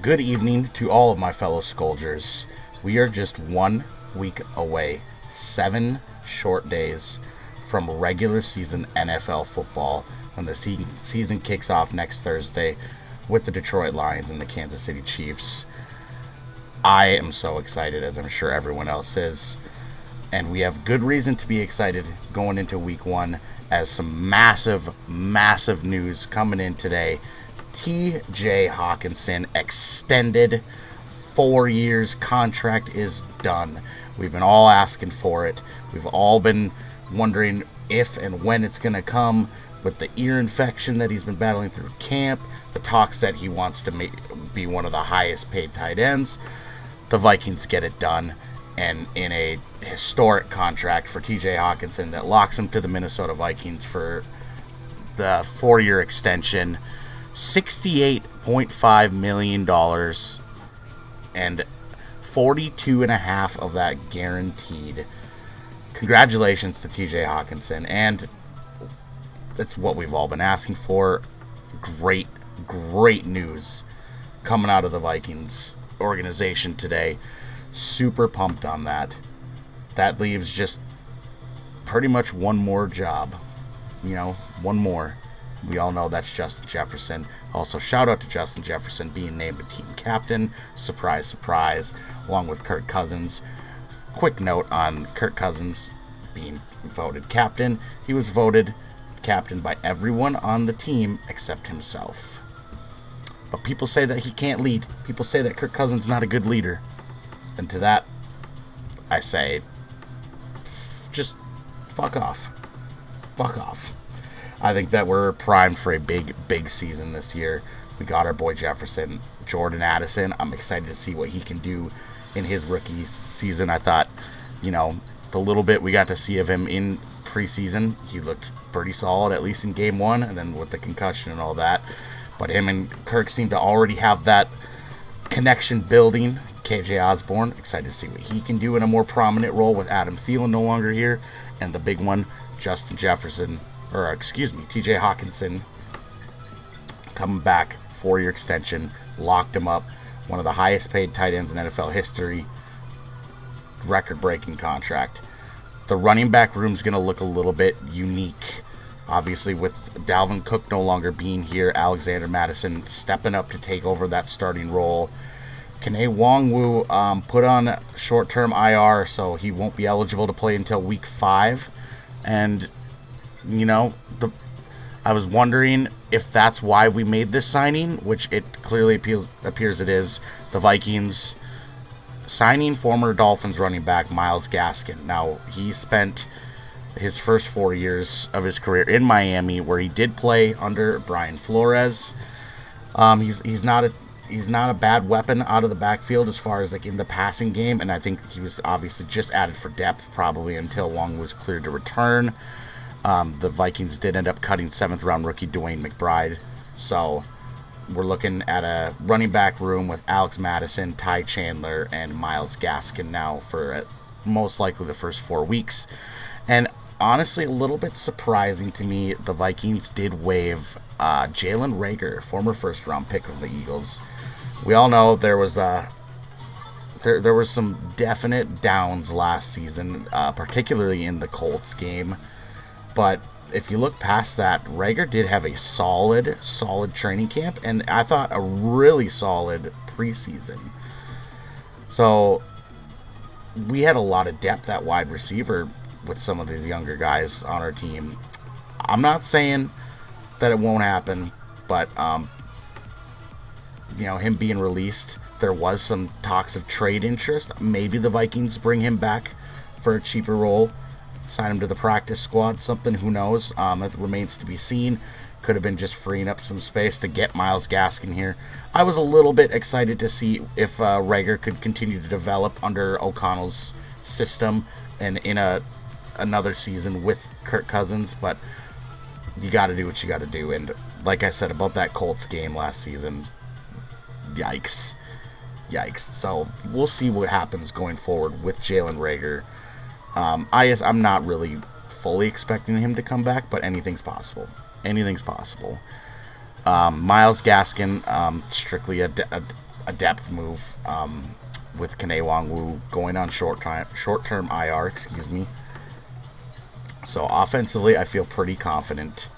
Good evening to all of my fellow Skolgers. We are just 1 week away, 7 short days from regular season NFL football when the season kicks off next Thursday with the Detroit Lions and the Kansas City Chiefs. I am so excited, as I'm sure everyone else is, and we have good reason to be excited going into week 1 as some massive news coming in today. TJ Hockenson extended 4 years, contract is done. We've been all asking for it. We've all been wondering if and when it's going to come with the ear infection that he's been battling through camp, the talks that he wants to be one of the highest paid tight ends. The Vikings get it done, and in a historic contract for TJ Hockenson that locks him to the Minnesota Vikings for the 4-year extension. $68.5 million and 42.5 of that guaranteed. Congratulations to TJ Hockenson, and that's what we've all been asking for. Great news coming out of the Vikings organization today. Super pumped on that. That leaves just pretty much one more job. One more. We all know that's Justin Jefferson. Also, shout out to Justin Jefferson being named a team captain. Surprise, surprise. Along with Kirk Cousins. Quick note on Kirk Cousins being voted captain. He was voted captain by everyone on the team except himself. But people say that he can't lead. People say that Kirk Cousins is not a good leader. And to that, I say, just fuck off. Fuck off. I think that we're primed for a big season this year. We got our boy Jefferson. Jordan Addison, I'm excited to see what he can do in his rookie season. I thought, the little bit we got to see of him in preseason, he looked pretty solid, at least in game 1, and then with the concussion and all that. But him and Kirk seem to already have that connection building. KJ Osborne, excited to see what he can do in a more prominent role with Adam Thielen no longer here. And the big one, TJ Hockenson, coming back, 4-year extension, locked him up, one of the highest paid tight ends in NFL history, record-breaking contract. The running back room's going to look a little bit unique. Obviously, with Dalvin Cook no longer being here, Alexander Mattison stepping up to take over that starting role. Kene Nwangwu put on short-term IR, so he won't be eligible to play until week 5. And I was wondering if that's why we made this signing, which it clearly appears it is. The Vikings signing former Dolphins running back Myles Gaskin. Now, he spent his first 4 years of his career in Miami, where he did play under Brian Flores. He's not a bad weapon out of the backfield as far as in the passing game, and I think he was obviously just added for depth probably until Wong was cleared to return. The Vikings did end up cutting 7th-round rookie Dwayne McBride. So we're looking at a running back room with Alex Madison, Ty Chandler, and Myles Gaskin now for most likely the first 4 weeks. And honestly, a little bit surprising to me, the Vikings did waive Jalen Reagor, former first-round pick of the Eagles. We all know there was there were some definite downs last season, particularly in the Colts game. But if you look past that, Reagor did have a solid training camp, and I thought a really solid preseason. So we had a lot of depth at wide receiver with some of these younger guys on our team. I'm not saying that it won't happen, but him being released, there was some talks of trade interest. Maybe the Vikings bring him back for a cheaper role, sign him to the practice squad, something, who knows. It remains to be seen. Could have been just freeing up some space to get Myles Gaskin here. I was a little bit excited to see if Reagor could continue to develop under O'Connell's system and in another season with Kirk Cousins, but you got to do what you got to do. And like I said about that Colts game last season, yikes. So we'll see what happens going forward with Jalen Reagor. I'm not really fully expecting him to come back, but anything's possible. Myles Gaskin, strictly a a depth move with Kane Wong-Wu going on short-term IR. So offensively, I feel pretty confident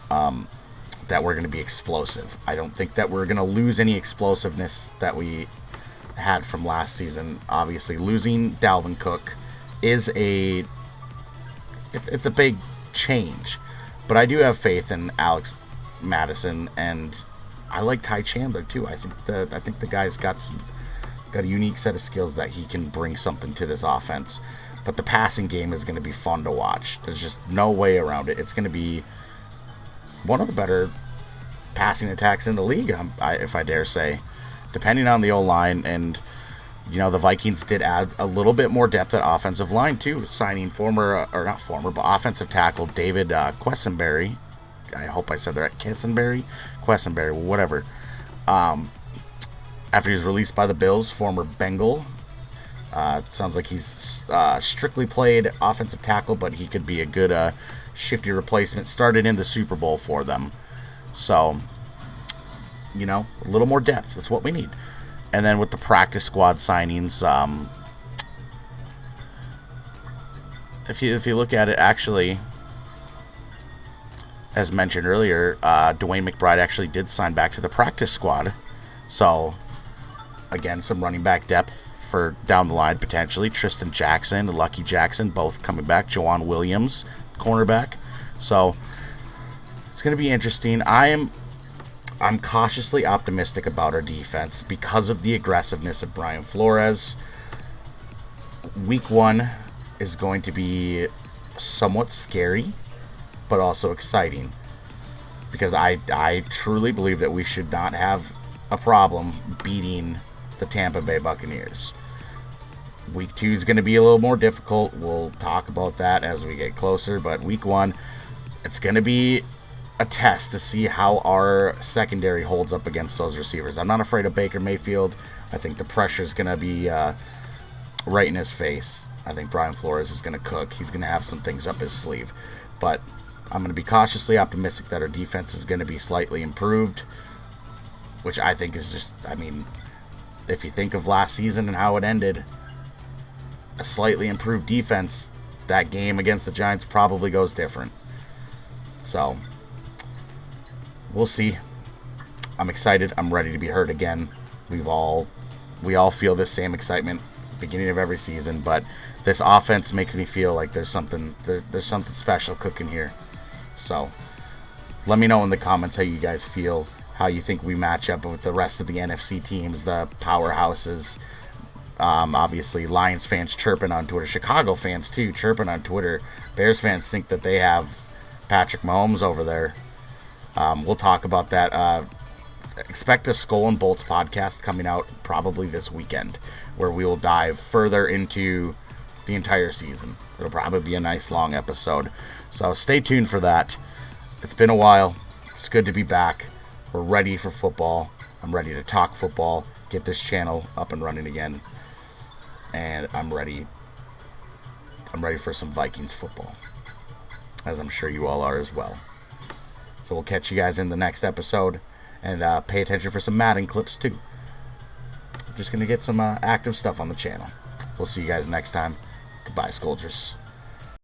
that we're going to be explosive. I don't think that we're going to lose any explosiveness that we had from last season. Obviously, losing Dalvin Cook is it's a big change, but I do have faith in Alex Madison, and I like Ty Chandler too. I think the guy's got a unique set of skills that he can bring something to this offense. But the passing game is going to be fun to watch. There's just no way around it. It's going to be one of the better passing attacks in the league, if I dare say, depending on the O-line. And, the Vikings did add a little bit more depth at offensive line, too, signing offensive tackle David Quessenberry. I hope I said that right. Quessenberry, whatever. After he was released by the Bills, former Bengal. Sounds like he's strictly played offensive tackle, but he could be a good shifty replacement. Started in the Super Bowl for them. So, a little more depth. That's what we need. And then with the practice squad signings, if you look at it, actually, as mentioned earlier, Dwayne McBride actually did sign back to the practice squad. So, again, some running back depth for down the line, potentially. Tristan Jackson, Lucky Jackson, both coming back. Jawan Williams, cornerback. So, it's going to be interesting. I'm cautiously optimistic about our defense because of the aggressiveness of Brian Flores. Week 1 is going to be somewhat scary, but also exciting, because I truly believe that we should not have a problem beating the Tampa Bay Buccaneers. Week 2 is going to be a little more difficult. We'll talk about that as we get closer, but week 1, it's going to be a test to see how our secondary holds up against those receivers. I'm not afraid of Baker Mayfield. I think the pressure is going to be right in his face. I think Brian Flores is going to cook. He's going to have some things up his sleeve. But I'm going to be cautiously optimistic that our defense is going to be slightly improved, which I think is just, if you think of last season and how it ended, a slightly improved defense, that game against the Giants probably goes different. So, we'll see. I'm excited. I'm ready to be hurt again. We all feel this same excitement beginning of every season, but this offense makes me feel like there's something special cooking here. So, let me know in the comments how you guys feel, how you think we match up with the rest of the NFC teams, the powerhouses. Obviously, Lions fans chirping on Twitter. Chicago fans, too, chirping on Twitter. Bears fans think that they have Patrick Mahomes over there. We'll talk about that. Expect a SkolNBolts podcast coming out probably this weekend, where we will dive further into the entire season. It'll probably be a nice long episode. So stay tuned for that. It's been a while. It's good to be back. We're ready for football. I'm ready to talk football, get this channel up and running again. And I'm ready for some Vikings football, as I'm sure you all are as well. So we'll catch you guys in the next episode, and pay attention for some Madden clips too. I'm just going to get some active stuff on the channel. We'll see you guys next time. Goodbye, Skolgers.